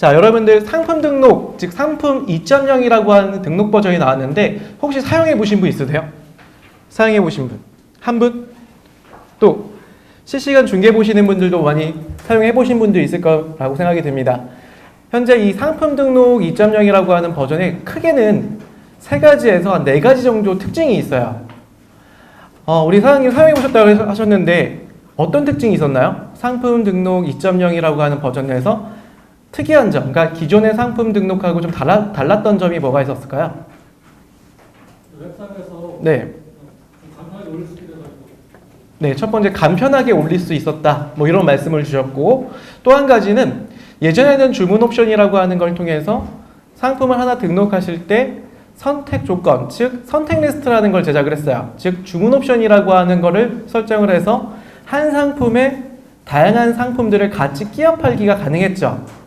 자, 여러분들 상품 등록, 즉 상품 2.0이라고 하는 등록 버전이 나왔는데 혹시 사용해 보신 분 있으세요? 사용해 보신 분? 한 분? 또 실시간 중계 보시는 분들도 많이 사용해 보신 분도 있을 거라고 생각이 듭니다. 현재 이 상품 등록 2.0이라고 하는 버전에 크게는 3가지에서 한 4가지 정도 특징이 있어요. 우리 사장님 사용해 보셨다고 하셨는데 어떤 특징이 있었나요? 상품 등록 2.0이라고 하는 버전 내에서 특이한 점, 그러니까 기존의 상품 등록하고 좀 달랐던 점이 뭐가 있었을까요? 웹상에서 네. 간편하게 올릴 수 있어가지고. 네, 첫 번째 간편하게 올릴 수 있었다. 뭐 이런 말씀을 주셨고, 또 한 가지는 예전에는 주문 옵션이라고 하는 걸 통해서 상품을 하나 등록하실 때 선택 조건, 즉 선택 리스트라는 걸 제작을 했어요. 즉 주문 옵션이라고 하는 거를 설정을 해서 한 상품에 다양한 상품들을 같이 끼워 팔기가 가능했죠.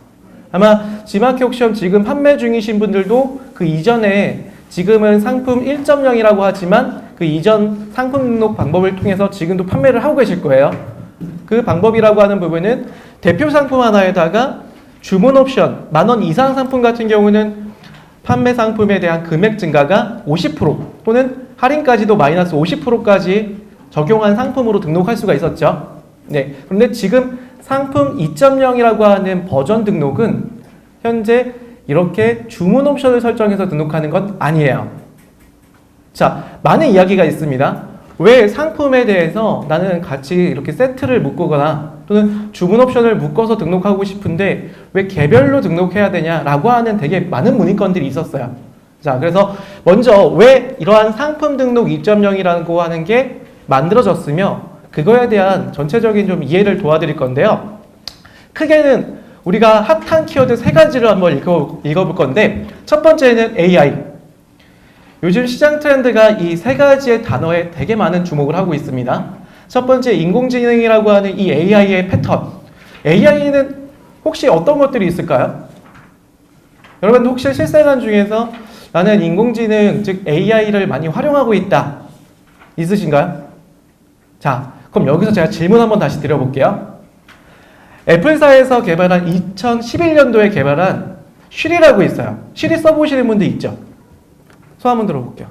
아마 지마켓 옥션 지금 판매 중이신 분들도 그 이전에 지금은 상품 1.0이라고 하지만 그 이전 상품 등록 방법을 통해서 지금도 판매를 하고 계실 거예요. 그 방법이라고 하는 부분은 대표 상품 하나에다가 주문 옵션, 10,000원 이상 상품 같은 경우는 판매 상품에 대한 금액 증가가 50% 또는 할인까지도 마이너스 50%까지 적용한 상품으로 등록할 수가 있었죠. 네. 그런데 지금 상품 2.0이라고 하는 버전 등록은 현재 이렇게 주문 옵션을 설정해서 등록하는 건 아니에요. 자, 많은 이야기가 있습니다. 왜 상품에 대해서 나는 같이 이렇게 세트를 묶거나 또는 주문 옵션을 묶어서 등록하고 싶은데 왜 개별로 등록해야 되냐라고 하는 되게 많은 문의건들이 있었어요. 자, 그래서 먼저 왜 이러한 상품 등록 2.0이라고 하는 게 만들어졌으며 그거에 대한 전체적인 좀 이해를 도와드릴 건데요. 크게는 우리가 핫한 키워드 3가지를 한번 읽어볼 건데 첫 번째는 AI. 요즘 시장 트렌드가 이 3가지의 단어에 되게 많은 주목을 하고 있습니다. 첫 번째 인공지능이라고 하는 이 AI의 패턴. AI는 혹시 어떤 것들이 있을까요? 여러분 혹시 실생활 중에서 나는 인공지능 즉 AI를 많이 활용하고 있다 있으신가요? 자, 그럼 여기서 제가 질문 한번 다시 드려볼게요. 애플사에서 개발한 2011년도에 개발한 쉬리라고 있어요. 쉬리 써보시는 분들 있죠? 손 한번 들어볼게요.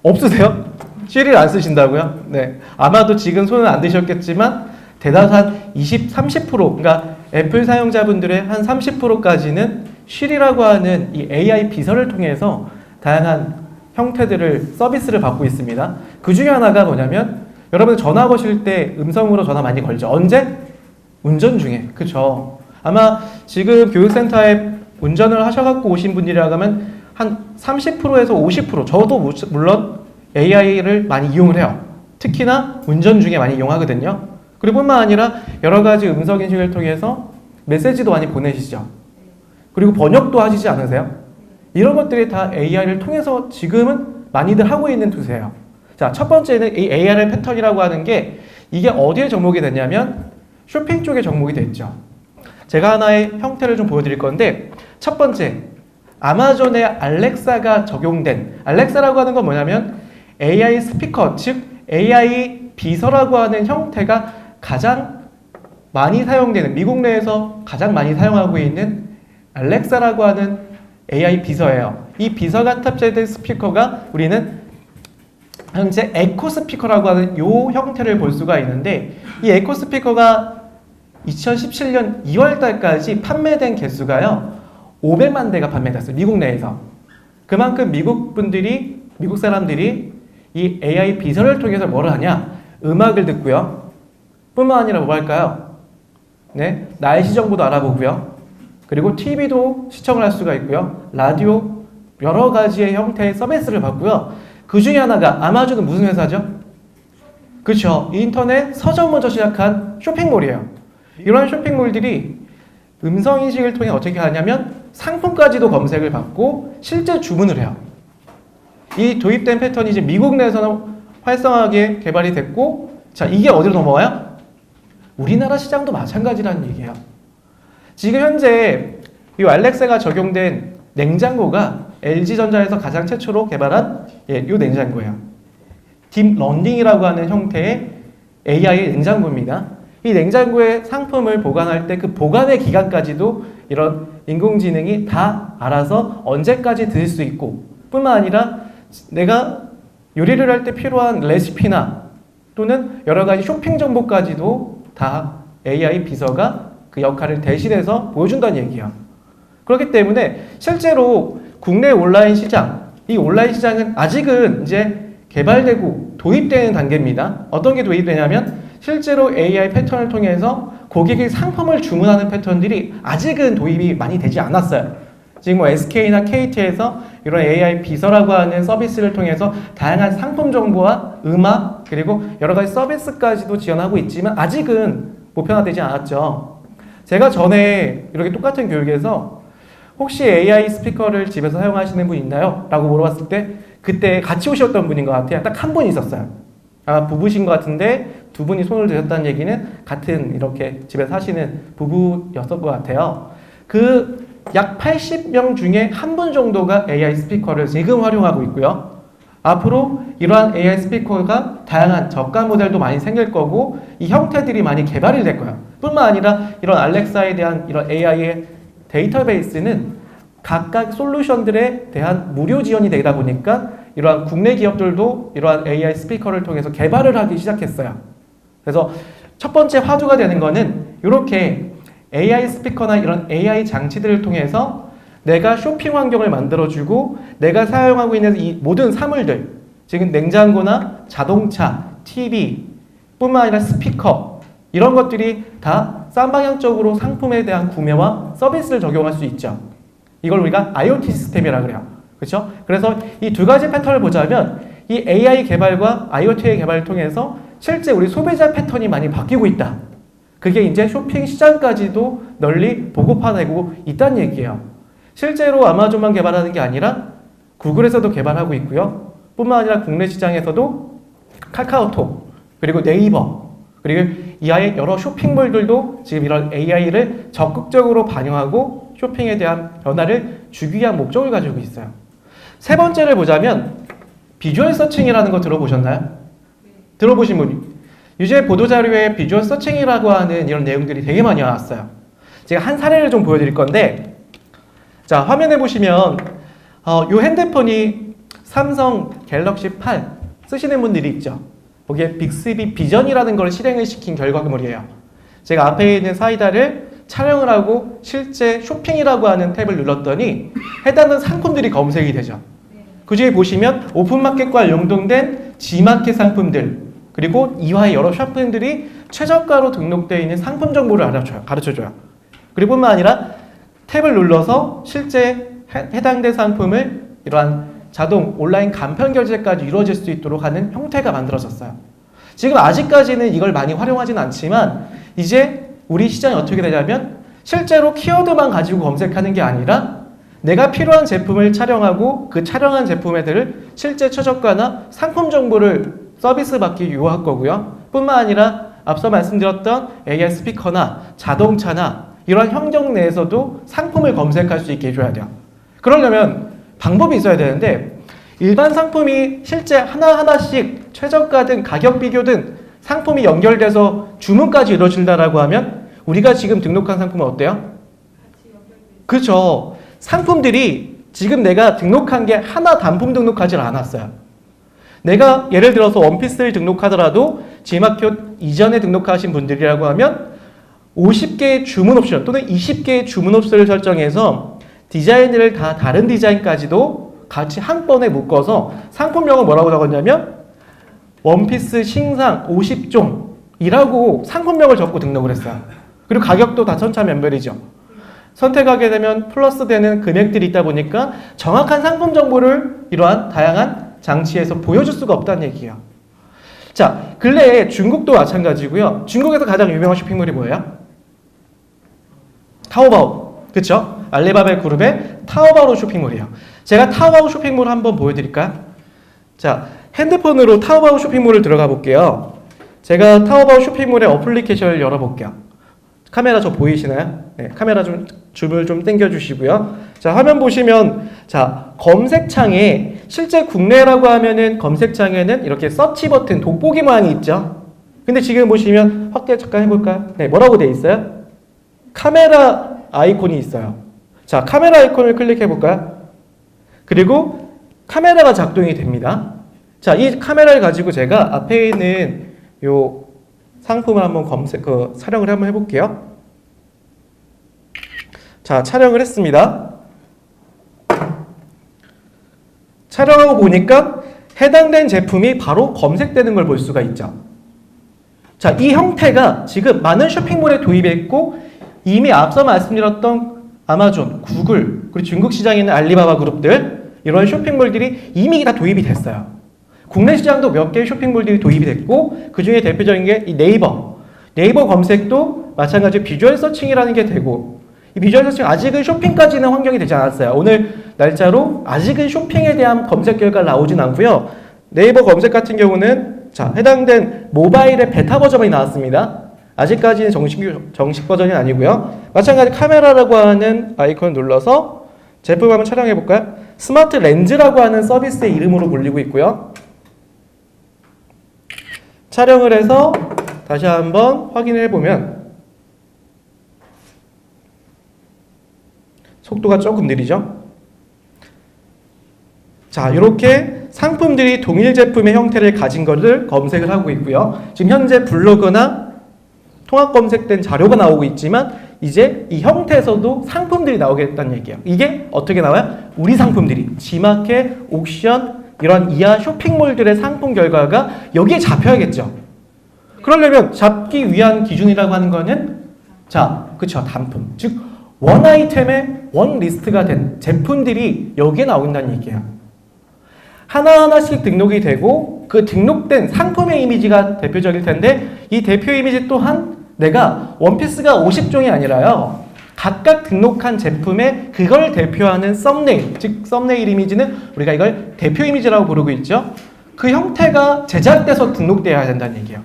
없으세요? 쉬리를 안 쓰신다고요? 네. 아마도 지금 손은 안 드셨겠지만 대다수한 30%, 그러니까 애플 사용자분들의 한 30%까지는 쉬리라고 하는 이 AI 비서를 통해서 다양한 형태들을 서비스를 받고 있습니다. 그 중에 하나가 뭐냐면 여러분 전화 거실 때 음성으로 전화 많이 걸죠. 언제? 운전 중에. 그쵸? 아마 지금 교육센터에 운전을 하셔갖고 오신 분들이라고 하면 한 30%에서 50%, 저도 물론 AI를 많이 이용을 해요. 특히나 운전 중에 많이 이용하거든요. 그리고 뿐만 아니라 여러 가지 음성 인식을 통해서 메시지도 많이 보내시죠. 그리고 번역도 하시지 않으세요? 이런 것들이 다 AI를 통해서 지금은 많이들 하고 있는 투세예요. 자, 첫 번째는 이 AI의 패턴이라고 하는 게 이게 어디에 접목이 됐냐면 쇼핑 쪽에 접목이 됐죠. 제가 하나의 형태를 좀 보여드릴 건데 첫 번째, 아마존의 알렉사가 적용된 알렉사라고 하는 건 뭐냐면 AI 스피커, 즉 AI 비서라고 하는 형태가 가장 많이 사용되는 미국 내에서 가장 많이 사용하고 있는 알렉사라고 하는 AI 비서예요. 이 비서가 탑재된 스피커가 우리는 현재 에코 스피커라고 하는 이 형태를 볼 수가 있는데 이 에코 스피커가 2017년 2월 달까지 판매된 개수가요 500만 대가 판매됐어요. 미국 내에서. 그만큼 미국 사람들이 이 AI 비서를 통해서 뭐를 하냐? 음악을 듣고요. 뿐만 아니라 뭐 할까요? 네, 날씨 정보도 알아보고요. 그리고 TV도 시청을 할 수가 있고요. 라디오 여러 가지의 형태의 서비스를 받고요. 그 중에 하나가 아마존은 무슨 회사죠? 그렇죠. 인터넷 서점 먼저 시작한 쇼핑몰이에요. 이러한 쇼핑몰들이 음성인식을 통해 어떻게 하냐면 상품까지도 검색을 받고 실제 주문을 해요. 이 도입된 패턴이 이제 미국 내에서는 활성화하게 개발이 됐고 자, 이게 어디로 넘어가요? 우리나라 시장도 마찬가지라는 얘기예요. 지금 현재 이 알렉사가 적용된 냉장고가 LG전자에서 가장 최초로 개발한 이 냉장고예요. 딥러닝이라고 하는 형태의 AI 냉장고입니다. 이 냉장고에 상품을 보관할 때 그 보관의 기간까지도 이런 인공지능이 다 알아서 언제까지 드실 수 있고 뿐만 아니라 내가 요리를 할 때 필요한 레시피나 또는 여러 가지 쇼핑 정보까지도 다 AI 비서가 그 역할을 대신해서 보여준다는 얘기야. 그렇기 때문에 실제로 국내 온라인 시장, 이 온라인 시장은 아직은 이제 개발되고 도입되는 단계입니다. 어떤 게 도입되냐면 실제로 AI 패턴을 통해서 고객이 상품을 주문하는 패턴들이 아직은 도입이 많이 되지 않았어요. 지금 뭐 SK나 KT에서 이런 AI 비서라고 하는 서비스를 통해서 다양한 상품 정보와 음악 그리고 여러 가지 서비스까지도 지원하고 있지만 아직은 보편화되지 않았죠. 제가 전에 이렇게 똑같은 교육에서 혹시 AI 스피커를 집에서 사용하시는 분 있나요? 라고 물어봤을 때 그때 같이 오셨던 분인 것 같아요. 딱 한 분 있었어요. 아마 부부신 것 같은데 두 분이 손을 드셨다는 얘기는 같은 이렇게 집에 사시는 부부였을 것 같아요. 그 약 80명 중에 한 분 정도가 AI 스피커를 지금 활용하고 있고요. 앞으로 이러한 AI 스피커가 다양한 저가 모델도 많이 생길 거고 이 형태들이 많이 개발이 될 거예요. 뿐만 아니라 이런 알렉사에 대한 이런 AI의 데이터베이스는 각각 솔루션들에 대한 무료 지원이 되다 보니까 이러한 국내 기업들도 이러한 AI 스피커를 통해서 개발을 하기 시작했어요. 그래서 첫 번째 화두가 되는 거는 이렇게 AI 스피커나 이런 AI 장치들을 통해서 내가 쇼핑 환경을 만들어주고 내가 사용하고 있는 이 모든 사물들, 지금 냉장고나 자동차, TV 뿐만 아니라 스피커 이런 것들이 다 쌍방향적으로 상품에 대한 구매와 서비스를 적용할 수 있죠. 이걸 우리가 IoT 시스템이라고 그래요. 그렇죠? 그래서 이 두 가지 패턴을 보자면 이 AI 개발과 IoT의 개발을 통해서 실제 우리 소비자 패턴이 많이 바뀌고 있다. 그게 이제 쇼핑 시장까지도 널리 보급화되고 있다는 얘기예요. 실제로 아마존만 개발하는 게 아니라 구글에서도 개발하고 있고요. 뿐만 아니라 국내 시장에서도 카카오톡, 그리고 네이버, 그리고 이하의 여러 쇼핑몰들도 지금 이런 AI를 적극적으로 반영하고 쇼핑에 대한 변화를 주기 위한 목적을 가지고 있어요. 세 번째를 보자면 비주얼 서칭이라는 거 들어보셨나요? 들어보신 분이? 요새 보도자료에 비주얼 서칭이라고 하는 이런 내용들이 되게 많이 나왔어요. 제가 한 사례를 좀 보여드릴 건데 자, 화면에 보시면 이 핸드폰이 삼성 갤럭시 8 쓰시는 분들이 있죠. 거기에 빅스비 비전이라는 걸 실행을 시킨 결과물이에요. 제가 앞에 있는 사이다를 촬영을 하고 실제 쇼핑이라고 하는 탭을 눌렀더니 해당하는 상품들이 검색이 되죠. 그 중에 보시면 오픈마켓과 연동된 G마켓 상품들 그리고 이화의 여러 샵들이 최저가로 등록되어 있는 상품 정보를 가르쳐줘요. 그리고 뿐만 아니라 탭을 눌러서 실제 해당된 상품을 이러한 자동 온라인 간편 결제까지 이루어질 수 있도록 하는 형태가 만들어졌어요. 지금 아직까지는 이걸 많이 활용하진 않지만 이제 우리 시장이 어떻게 되냐면 실제로 키워드만 가지고 검색하는 게 아니라 내가 필요한 제품을 촬영하고 그 촬영한 제품들을 실제 최저가나 상품 정보를 서비스 받기 유효할 거고요. 뿐만 아니라 앞서 말씀드렸던 AI 스피커나 자동차나 이런 환경 내에서도 상품을 검색할 수 있게 해줘야 돼요. 그러려면 방법이 있어야 되는데 일반 상품이 실제 하나하나씩 최저가든 가격 비교든 상품이 연결돼서 주문까지 이루어진다라고 하면 우리가 지금 등록한 상품은 어때요? 그렇죠. 상품들이 지금 내가 등록한 게 하나 단품 등록하지 않았어요. 내가 예를 들어서 원피스를 등록하더라도 G마켓 이전에 등록하신 분들이라고 하면 50개의 주문 옵션 또는 20개의 주문 옵션을 설정해서 디자인을 다 다른 디자인까지도 같이 한 번에 묶어서 상품명을 뭐라고 적었냐면 원피스 신상 50종이라고 상품명을 적고 등록을 했어요. 그리고 가격도 다 천차만별이죠. 선택하게 되면 플러스 되는 금액들이 있다 보니까 정확한 상품 정보를 이러한 다양한 장치에서 보여줄 수가 없다는 얘기예요. 자, 근래에 중국도 마찬가지고요. 중국에서 가장 유명한 쇼핑몰이 뭐예요? 타오바오. 그렇죠? 알리바바 그룹의 타오바오 쇼핑몰이에요. 제가 타오바오 쇼핑몰 한번 보여드릴까요? 자, 핸드폰으로 타오바오 쇼핑몰을 들어가 볼게요. 제가 타오바오 쇼핑몰의 어플리케이션을 열어볼게요. 카메라 저 보이시나요? 네, 카메라 좀 줌을 좀 당겨주시고요. 자, 화면 보시면 자, 검색창에 실제 국내라고 하면은 검색창에는 이렇게 서치 버튼 돋보기 모양이 있죠. 근데 지금 보시면 확대 잠깐 해볼까요? 네, 뭐라고 돼 있어요? 카메라 아이콘이 있어요. 자, 카메라 아이콘을 클릭해볼까요? 그리고 카메라가 작동이 됩니다. 자, 이 카메라를 가지고 제가 앞에 있는 요 상품을 한번 촬영을 한번 해볼게요. 자, 촬영을 했습니다. 촬영하고 보니까 해당된 제품이 바로 검색되는 걸 볼 수가 있죠. 자, 이 형태가 지금 많은 쇼핑몰에 도입해 있고 이미 앞서 말씀드렸던 아마존, 구글, 그리고 중국 시장에 있는 알리바바 그룹들 이런 쇼핑몰들이 이미 다 도입이 됐어요. 국내 시장도 몇 개의 쇼핑몰들이 도입이 됐고 그 중에 대표적인 게 이 네이버. 네이버 검색도 마찬가지로 비주얼 서칭이라는 게 되고 이 비주얼 서칭 아직은 쇼핑까지는 환경이 되지 않았어요. 오늘 날짜로 아직은 쇼핑에 대한 검색 결과가 나오진 않고요. 네이버 검색 같은 경우는 자, 해당된 모바일의 베타 버전이 나왔습니다. 아직까지는 정식 버전이 아니고요. 마찬가지 카메라라고 하는 아이콘을 눌러서 제품 한번 촬영해 볼까요? 스마트 렌즈라고 하는 서비스의 이름으로 불리고 있고요. 촬영을 해서 다시 한번 확인해 보면 속도가 조금 느리죠? 자, 이렇게 상품들이 동일 제품의 형태를 가진 것을 검색을 하고 있고요. 지금 현재 블로그나 통합 검색된 자료가 나오고 있지만 이제 이 형태에서도 상품들이 나오겠다는 얘기예요. 이게 어떻게 나와요? 우리 상품들이 G마켓, 옥션 이런 이하 쇼핑몰들의 상품 결과가 여기에 잡혀야겠죠. 그러려면 잡기 위한 기준이라고 하는 거는 자, 그쵸, 단품. 즉 원 아이템의 원 리스트가 된 제품들이 여기에 나온다는 얘기예요. 하나하나씩 등록이 되고 그 등록된 상품의 이미지가 대표적일 텐데 이 대표 이미지 또한 내가 원피스가 50종이 아니라요. 각각 등록한 제품의 그걸 대표하는 썸네일, 즉 썸네일 이미지는 우리가 이걸 대표 이미지라고 부르고 있죠. 그 형태가 제작돼서 등록되어야 된다는 얘기예요.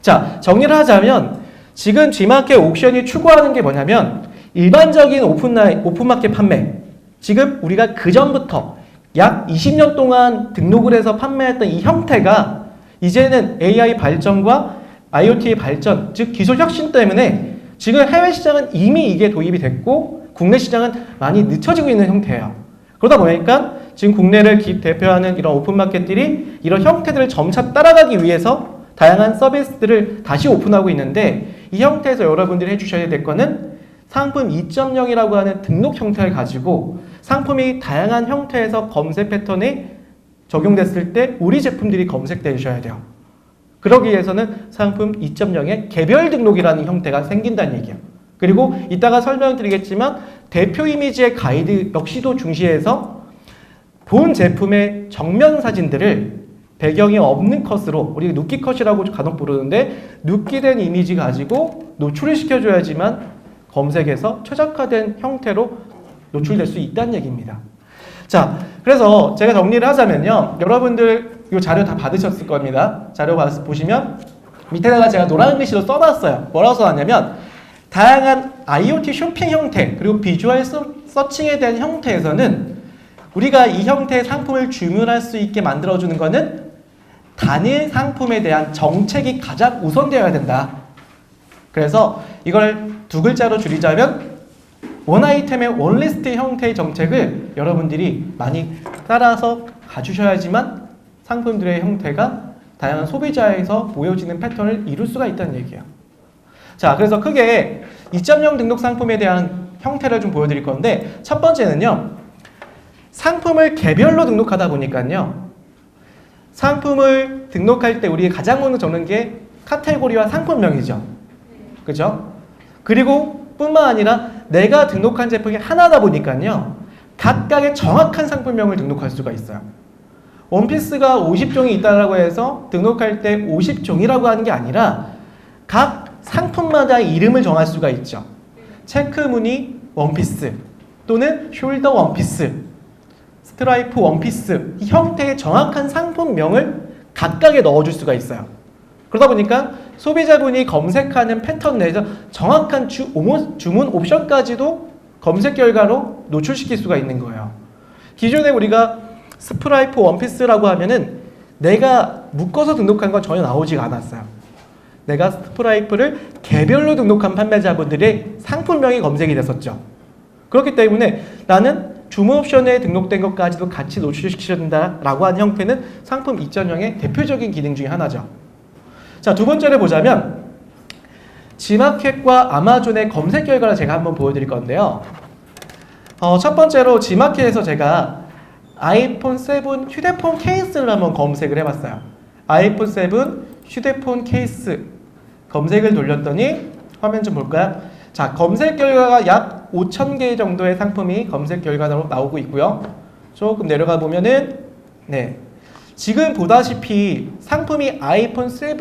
자, 정리를 하자면 지금 G마켓 옥션이 추구하는 게 뭐냐면 일반적인 오픈마켓 판매, 지금 우리가 그전부터 약 20년 동안 등록을 해서 판매했던 이 형태가 이제는 AI 발전과 IoT의 발전, 즉 기술 혁신 때문에 지금 해외 시장은 이미 이게 도입이 됐고 국내 시장은 많이 늦춰지고 있는 형태예요. 그러다 보니까 지금 국내를 대표하는 이런 오픈마켓들이 이런 형태들을 점차 따라가기 위해서 다양한 서비스들을 다시 오픈하고 있는데 이 형태에서 여러분들이 해주셔야 될 거는 상품 2.0이라고 하는 등록 형태를 가지고 상품이 다양한 형태에서 검색 패턴에 적용됐을 때 우리 제품들이 검색되어 주셔야 돼요. 그러기 위해서는 상품 2.0의 개별 등록이라는 형태가 생긴다는 얘기예요. 그리고 이따가 설명드리겠지만 대표 이미지의 가이드 역시도 중시해서 본 제품의 정면 사진들을 배경이 없는 컷으로 우리 눕기 컷이라고 간혹 부르는데 눕기된 이미지 가지고 노출을 시켜줘야지만 검색에서 최적화된 형태로 노출될 수 있다는 얘기입니다. 자, 그래서 제가 정리를 하자면요. 여러분들 이 자료 다 받으셨을 겁니다. 자료 보시면 밑에다가 제가 노란 글씨로 써놨어요. 뭐라고 써놨냐면 다양한 IoT 쇼핑 형태 그리고 비주얼 서칭에 대한 형태에서는 우리가 이 형태의 상품을 주문할 수 있게 만들어주는 것은 단일 상품에 대한 정책이 가장 우선되어야 된다. 그래서 이걸 두 글자로 줄이자면 원 아이템의 원 리스트 형태의 정책을 여러분들이 많이 따라서 가주셔야지만 상품들의 형태가 다양한 소비자에서 보여지는 패턴을 이룰 수가 있다는 얘기예요. 자, 그래서 크게 2.0 등록 상품에 대한 형태를 좀 보여드릴 건데 첫 번째는요. 상품을 개별로 등록하다 보니까요. 상품을 등록할 때 우리 가장 먼저 적는 게 카테고리와 상품명이죠. 그죠? 그리고 뿐만 아니라 내가 등록한 제품이 하나다 보니까요. 각각의 정확한 상품명을 등록할 수가 있어요. 원피스가 50종이 있다고 해서 등록할 때 50종이라고 하는 게 아니라 각 상품마다 이름을 정할 수가 있죠. 체크 무늬 원피스 또는 숄더 원피스, 스트라이프 원피스 이 형태의 정확한 상품명을 각각에 넣어줄 수가 있어요. 그러다 보니까 소비자분이 검색하는 패턴 내에서 정확한 주문 옵션까지도 검색 결과로 노출시킬 수가 있는 거예요. 기존에 우리가 스트라이프 원피스라고 하면은 내가 묶어서 등록한 건 전혀 나오지가 않았어요. 내가 스프라이프를 개별로 등록한 판매자분들의 상품명이 검색이 됐었죠. 그렇기 때문에 나는 주문 옵션에 등록된 것까지도 같이 노출시켜야 된다라고 하는 형태는 상품 2.0의 대표적인 기능 중에 하나죠. 자, 두 번째를 보자면 지마켓과 아마존의 검색 결과를 제가 한번 보여드릴 건데요. 첫 번째로 지마켓에서 제가 아이폰 7 휴대폰 케이스를 한번 검색을 해봤어요. 아이폰 7 휴대폰 케이스 검색을 돌렸더니 화면 좀 볼까요? 자, 검색 결과가 약 5,000개 정도의 상품이 검색 결과로 나오고 있고요. 조금 내려가 보면은 네, 지금 보다시피 상품이 아이폰 7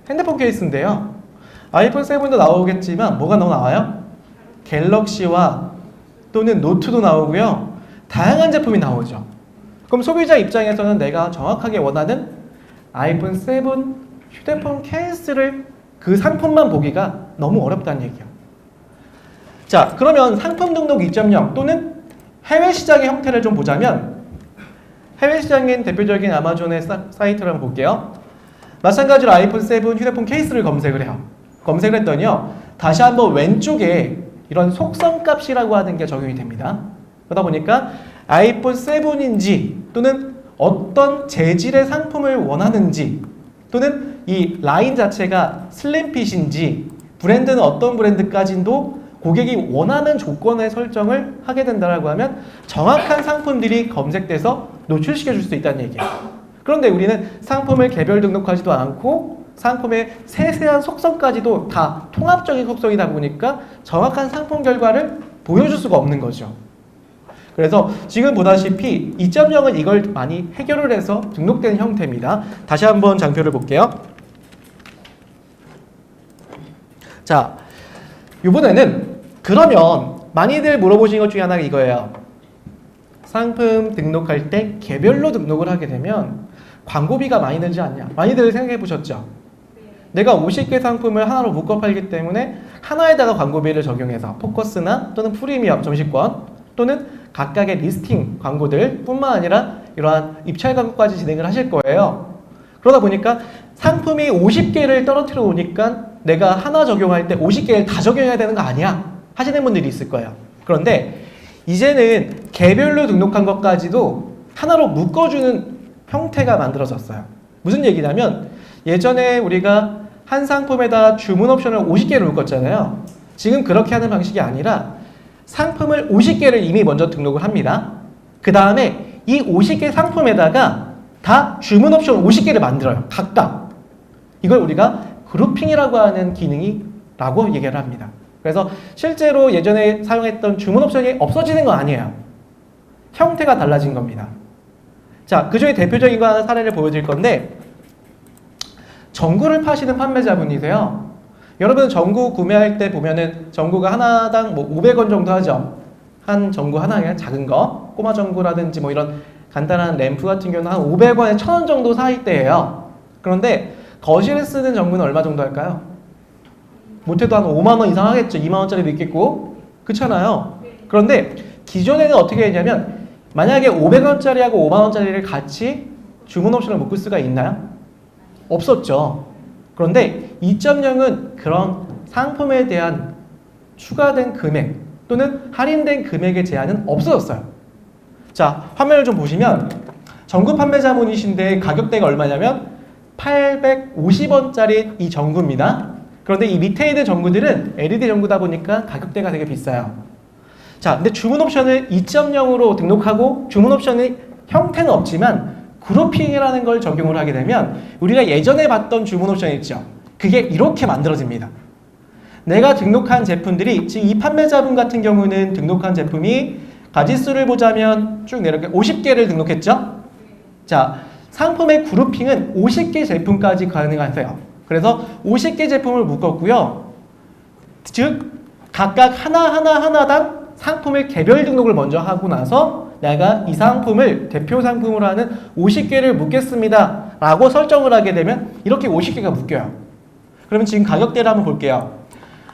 핸드폰 케이스인데요. 아이폰 7도 나오겠지만 뭐가 나와요? 갤럭시와 또는 노트도 나오고요. 다양한 제품이 나오죠. 그럼 소비자 입장에서는 내가 정확하게 원하는 아이폰 7 휴대폰 케이스를 그 상품만 보기가 너무 어렵다는 얘기예요. 자, 그러면 상품 등록 2.0 또는 해외 시장의 형태를 좀 보자면 해외 시장인 대표적인 아마존의 사이트를 한번 볼게요. 마찬가지로 아이폰 7 휴대폰 케이스를 검색을 해요. 검색을 했더니요. 다시 한번 왼쪽에 이런 속성값이라고 하는 게 적용이 됩니다. 그러다 보니까 아이폰 7인지 또는 어떤 재질의 상품을 원하는지 또는 이 라인 자체가 슬림핏인지 브랜드는 어떤 브랜드까지도 고객이 원하는 조건의 설정을 하게 된다고 하면 정확한 상품들이 검색돼서 노출시켜 줄 수 있다는 얘기예요. 그런데 우리는 상품을 개별 등록하지도 않고 상품의 세세한 속성까지도 다 통합적인 속성이다 보니까 정확한 상품 결과를 보여줄 수가 없는 거죠. 그래서 지금 보다시피 2.0은 이걸 많이 해결을 해서 등록된 형태입니다. 다시 한번 장표를 볼게요. 자, 이번에는 그러면 많이들 물어보신 것 중에 하나가 이거예요. 상품 등록할 때 개별로 등록을 하게 되면 광고비가 많이 들지 않냐? 많이들 생각해 보셨죠? 내가 50개 상품을 하나로 묶어 팔기 때문에 하나에다가 광고비를 적용해서 포커스나 또는 프리미엄 정식권 또는 각각의 리스팅 광고들 뿐만 아니라 이러한 입찰 광고까지 진행을 하실 거예요. 그러다 보니까 상품이 50개를 떨어뜨려 오니까 내가 하나 적용할 때 50개를 다 적용해야 되는 거 아니야? 하시는 분들이 있을 거예요. 그런데 이제는 개별로 등록한 것까지도 하나로 묶어주는 형태가 만들어졌어요. 무슨 얘기냐면 예전에 우리가 한 상품에다 주문 옵션을 50개를 묶었잖아요. 지금 그렇게 하는 방식이 아니라 상품을 50개를 이미 먼저 등록을 합니다. 그 다음에 이 50개 상품에다가 다 주문 옵션 50개를 만들어요. 각각. 이걸 우리가 그룹핑이라고 하는 기능이라고 얘기를 합니다. 그래서 실제로 예전에 사용했던 주문 옵션이 없어지는 건 아니에요. 형태가 달라진 겁니다. 자, 그 중에 대표적인 거 하나 사례를 보여드릴 건데 전구를 파시는 판매자분이세요. 여러분 전구 구매할 때 보면은 전구가 하나당 뭐 500원 정도 하죠. 한 전구 하나에 작은 거, 꼬마 전구라든지 뭐 이런 간단한 램프 같은 경우는 한 500원에 1000원 정도 사이대예요. 그런데 거실에 쓰는 전구는 얼마 정도 할까요? 못해도 한 5만 원 이상 하겠죠. 2만 원짜리도 있겠고. 그렇잖아요. 그런데 기존에는 어떻게 했냐면 만약에 500원짜리하고 5만 원짜리를 같이 주문 옵션을 묶을 수가 있나요? 없었죠. 그런데 2.0은 그런 상품에 대한 추가된 금액 또는 할인된 금액의 제한은 없어졌어요. 자, 화면을 좀 보시면 전구 판매자분이신데 가격대가 얼마냐면 850원짜리 이 전구입니다. 그런데 이 밑에 있는 전구들은 LED 전구다 보니까 가격대가 되게 비싸요. 자, 근데 주문 옵션을 2.0으로 등록하고 주문 옵션의 형태는 없지만 그룹핑이라는 걸 적용을 하게 되면 우리가 예전에 봤던 주문 옵션 있죠. 그게 이렇게 만들어집니다. 내가 등록한 제품들이 지금 이 판매자분 같은 경우는 등록한 제품이 가지수를 보자면 쭉 내려가 50개를 등록했죠. 자, 상품의 그룹핑은 50개 제품까지 가능하세요. 그래서 50개 제품을 묶었고요. 즉 각각 하나당 상품을 개별 등록을 먼저 하고 나서 내가 이 상품을 대표 상품으로 하는 50개를 묶겠습니다 라고 설정을 하게 되면 이렇게 50개가 묶여요. 그러면 지금 가격대를 한번 볼게요.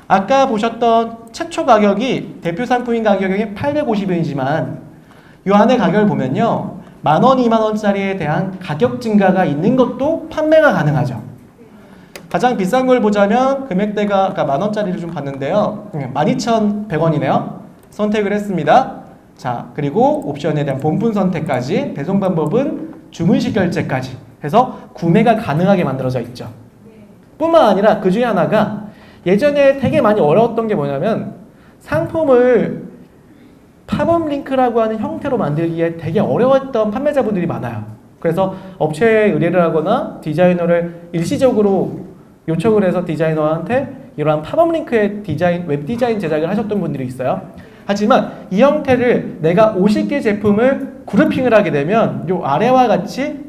아까 보셨던 최초 가격이 대표 상품인 가격이 850원이지만 이 안에 가격을 보면요 10,000원, 20,000원짜리에 대한 가격 증가가 있는 것도 판매가 가능하죠. 가장 비싼 걸 보자면 금액대가 아까 10,000원짜리를 좀 봤는데요. 12,100원이네요. 선택을 했습니다. 자, 그리고 옵션에 대한 본품 선택까지, 배송 방법은 주문식 결제까지 해서 구매가 가능하게 만들어져 있죠. 뿐만 아니라 그 중에 하나가 예전에 되게 많이 어려웠던 게 뭐냐면 상품을 팝업 링크라고 하는 형태로 만들기에 되게 어려웠던 판매자분들이 많아요. 그래서 업체에 의뢰를 하거나 디자이너를 일시적으로 요청을 해서 디자이너한테 이러한 팝업 링크의 디자인, 웹 디자인 제작을 하셨던 분들이 있어요. 하지만 이 형태를 내가 50개 제품을 그룹핑을 하게 되면 이 아래와 같이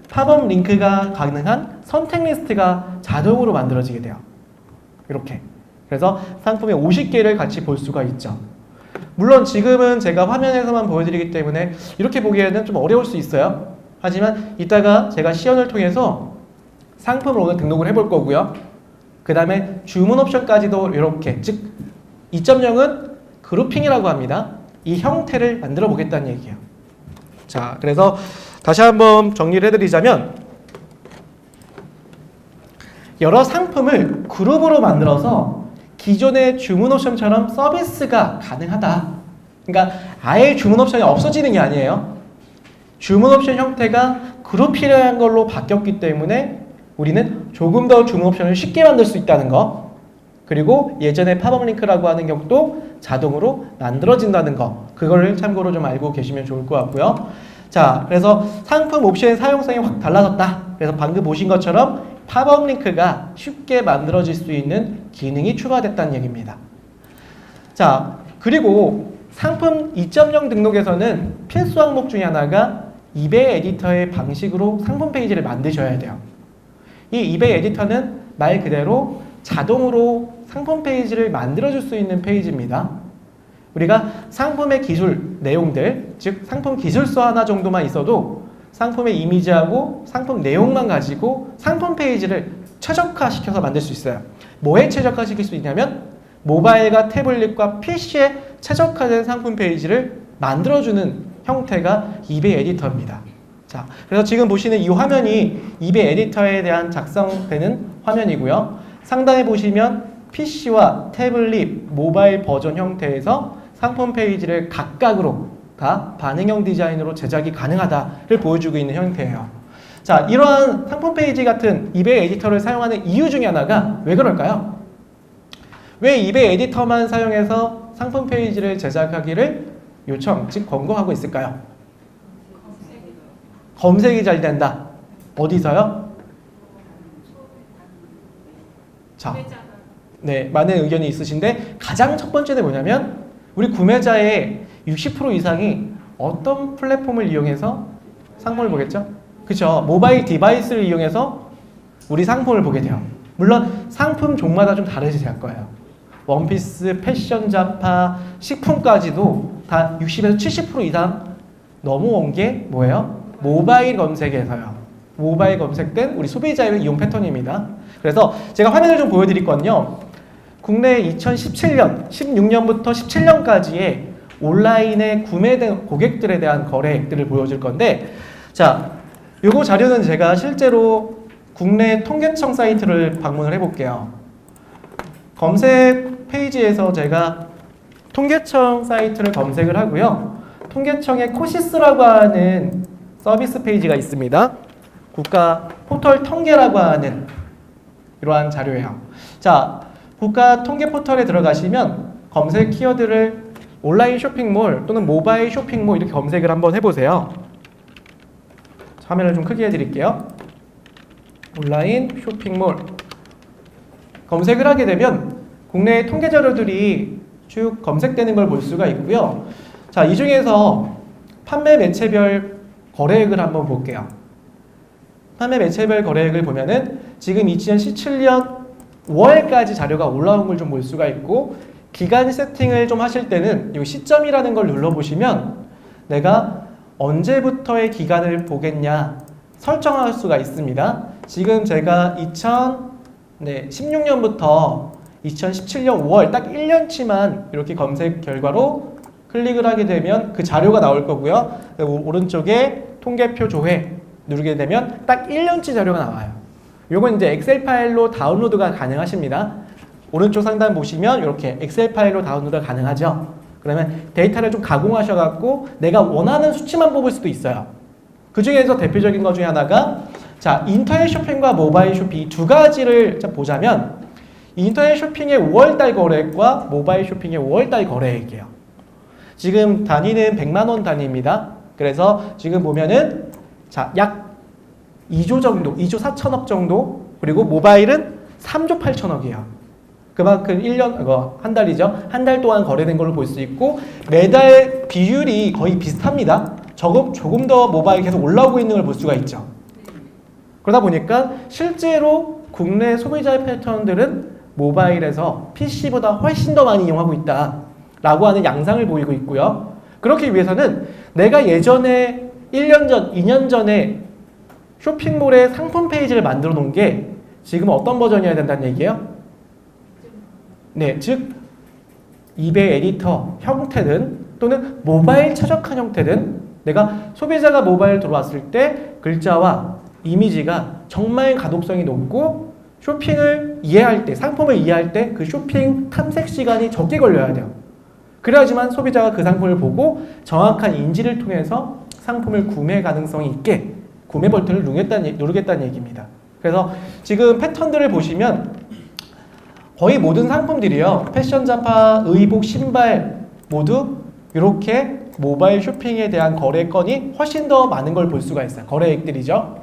팝업 링크가 가능한 선택 리스트가 자동으로 만들어지게 돼요. 이렇게. 그래서 상품의 50개를 같이 볼 수가 있죠. 물론 지금은 제가 화면에서만 보여드리기 때문에 이렇게 보기에는 좀 어려울 수 있어요. 하지만 이따가 제가 시연을 통해서 상품을 오늘 등록을 해볼 거고요. 그 다음에 주문 옵션까지도 이렇게, 즉 2.0은 그룹핑이라고 합니다. 이 형태를 만들어 보겠다는 얘기예요. 자, 그래서 다시 한번 정리를 해드리자면 여러 상품을 그룹으로 만들어서 기존의 주문 옵션처럼 서비스가 가능하다. 그러니까 아예 주문 옵션이 없어지는 게 아니에요. 주문 옵션 형태가 그룹이라는 걸로 바뀌었기 때문에 우리는 조금 더 주문 옵션을 쉽게 만들 수 있다는 거, 그리고 예전에 팝업 링크라고 하는 것도 자동으로 만들어진다는 거, 그거를 참고로 좀 알고 계시면 좋을 것 같고요. 자, 그래서 상품 옵션의 사용성이 확 달라졌다. 그래서 방금 보신 것처럼 팝업 링크가 쉽게 만들어질 수 있는 기능이 추가됐다는 얘기입니다. 자, 그리고 상품 2.0 등록에서는 필수 항목 중에 하나가 이베이 에디터의 방식으로 상품 페이지를 만드셔야 돼요. 이 이베이 에디터는 말 그대로 자동으로 상품 페이지를 만들어줄 수 있는 페이지입니다. 우리가 상품의 기술 내용들, 즉 상품 기술서 하나 정도만 있어도 상품의 이미지하고 상품 내용만 가지고 상품 페이지를 최적화시켜서 만들 수 있어요. 뭐에 최적화시킬 수 있냐면 모바일과 태블릿과 PC에 최적화된 상품 페이지를 만들어주는 형태가 이베이 에디터입니다. 자, 그래서 지금 보시는 이 화면이 이베이 에디터에 대한 작성되는 화면이고요. 상단에 보시면 PC와 태블릿, 모바일 버전 형태에서 상품 페이지를 각각으로 다 반응형 디자인으로 제작이 가능하다를 보여주고 있는 형태예요. 자, 이러한 상품 페이지 같은 이베이 에디터를 사용하는 이유 중에 하나가 왜 그럴까요? 왜 이베이 에디터만 사용해서 상품 페이지를 제작하기를 요청, 즉 권고하고 있을까요? 검색이 잘 된다. 어디서요? 자, 네, 많은 의견이 있으신데 가장 첫 번째는 뭐냐면 우리 구매자의 60% 이상이 어떤 플랫폼을 이용해서 상품을 보겠죠? 그렇죠. 모바일 디바이스를 이용해서 우리 상품을 보게 돼요. 물론 상품 종마다 좀 다르실 거예요. 원피스, 패션 잡화, 식품까지도 다 60에서 70% 이상 넘어온 게 뭐예요? 모바일 검색에서요. 모바일 검색된 우리 소비자의 이용 패턴입니다. 그래서 제가 화면을 좀 보여드릴 건요. 국내 2017년, 16년부터 17년까지의 온라인에 구매된 고객들에 대한 거래액들을 보여줄 건데, 자, 요거 자료는 제가 실제로 국내 통계청 사이트를 방문을 해볼게요. 검색 페이지에서 제가 통계청 사이트를 검색을 하고요. 통계청의 코시스라고 하는 서비스 페이지가 있습니다. 국가 포털 통계라고 하는 이러한 자료예요. 자, 국가 통계 포털에 들어가시면 검색 키워드를 온라인 쇼핑몰 또는 모바일 쇼핑몰 이렇게 검색을 한번 해보세요. 화면을 좀 크게 해드릴게요. 온라인 쇼핑몰 검색을 하게 되면 국내 통계 자료들이 쭉 검색되는 걸 볼 수가 있고요. 자, 이 중에서 판매 매체별 거래액을 한번 볼게요. 판매 매체별 거래액을 보면은 지금 2017년 5월까지 자료가 올라온 걸 좀 볼 수가 있고, 기간 세팅을 좀 하실 때는 이 시점이라는 걸 눌러보시면 내가 언제부터의 기간을 보겠냐 설정할 수가 있습니다. 지금 제가 2016년부터 2017년 5월 딱 1년치만 이렇게 검색 결과로 클릭을 하게 되면 그 자료가 나올 거고요. 오른쪽에 통계표 조회 누르게 되면 딱 1년치 자료가 나와요. 요건 이제 엑셀 파일로 다운로드가 가능하십니다. 오른쪽 상단 보시면 이렇게 엑셀 파일로 다운로드가 가능하죠. 그러면 데이터를 좀 가공하셔갖고 내가 원하는 수치만 뽑을 수도 있어요. 그 중에서 대표적인 것 중에 하나가 자, 인터넷 쇼핑과 모바일 쇼핑 두 가지를 보자면 인터넷 쇼핑의 5월달 거래액과 모바일 쇼핑의 5월달 거래액이에요. 지금 단위는 100만 원 단위입니다. 그래서 지금 보면은 자, 약 2조 정도, 2조 4천억 정도, 그리고 모바일은 3조 8천억이에요. 그만큼 1년, 한 달이죠. 한 달 동안 거래된 걸로 볼 수 있고 매달 비율이 거의 비슷합니다. 조금 더 모바일 계속 올라오고 있는 걸 볼 수가 있죠. 그러다 보니까 실제로 국내 소비자의 패턴들은 모바일에서 PC보다 훨씬 더 많이 이용하고 있다라고 하는 양상을 보이고 있고요. 그렇기 위해서는 내가 예전에 1년 전, 2년 전에 쇼핑몰에 상품 페이지를 만들어 놓은 게 지금 어떤 버전이어야 된다는 얘기예요? 네, 즉 이베이 에디터 형태든 또는 모바일 최적화 형태든 내가 소비자가 모바일 들어왔을 때 글자와 이미지가 정말 가독성이 높고 쇼핑을 이해할 때, 상품을 이해할 때 그 쇼핑 탐색 시간이 적게 걸려야 돼요. 그래야지만 소비자가 그 상품을 보고 정확한 인지를 통해서 상품을 구매 가능성이 있게 구매 버튼을 누르겠다는 얘기입니다. 그래서 지금 패턴들을 보시면 거의 모든 상품들이요. 패션 잡화, 의복, 신발 모두 이렇게 모바일 쇼핑에 대한 거래 건이 훨씬 더 많은 걸 볼 수가 있어요. 거래액들이죠.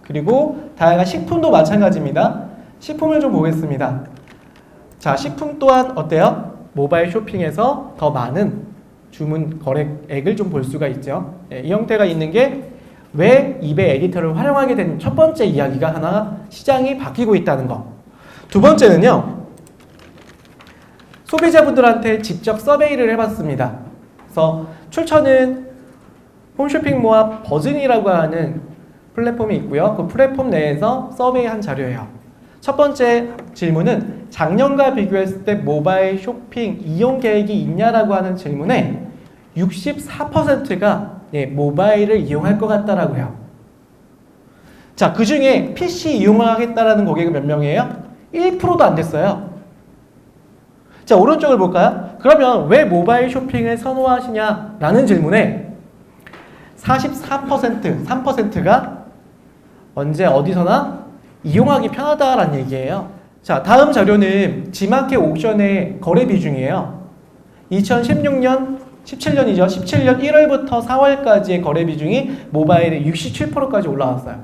그리고 다양한 식품도 마찬가지입니다. 식품을 좀 보겠습니다. 자, 식품 또한 어때요? 모바일 쇼핑에서 더 많은 주문 거래액을 좀 볼 수가 있죠. 예, 이 형태가 있는 게 왜 이베이 에디터를 활용하게 된 첫 번째 이야기가 하나 시장이 바뀌고 있다는 거. 두 번째는요. 소비자분들한테 직접 서베이를 해봤습니다. 그래서 출처는 홈쇼핑몰 버즌이라고 하는 플랫폼이 있고요. 그 플랫폼 내에서 서베이한 자료예요. 첫 번째 질문은 작년과 비교했을 때 모바일 쇼핑 이용 계획이 있냐라고 하는 질문에 64%가 모바일을 이용할 것 같다라고 해요. 자, 그 중에 PC 이용하겠다라는 고객은 몇 명이에요? 1%도 안 됐어요. 자, 오른쪽을 볼까요? 그러면 왜 모바일 쇼핑을 선호하시냐라는 질문에 44%, 3%가 언제 어디서나 이용하기 편하다라는 얘기예요. 자, 다음 자료는 지마켓 옥션의 거래 비중이에요. 2016년 17년이죠. 17년 1월부터 4월까지의 거래 비중이 모바일에 67%까지 올라왔어요.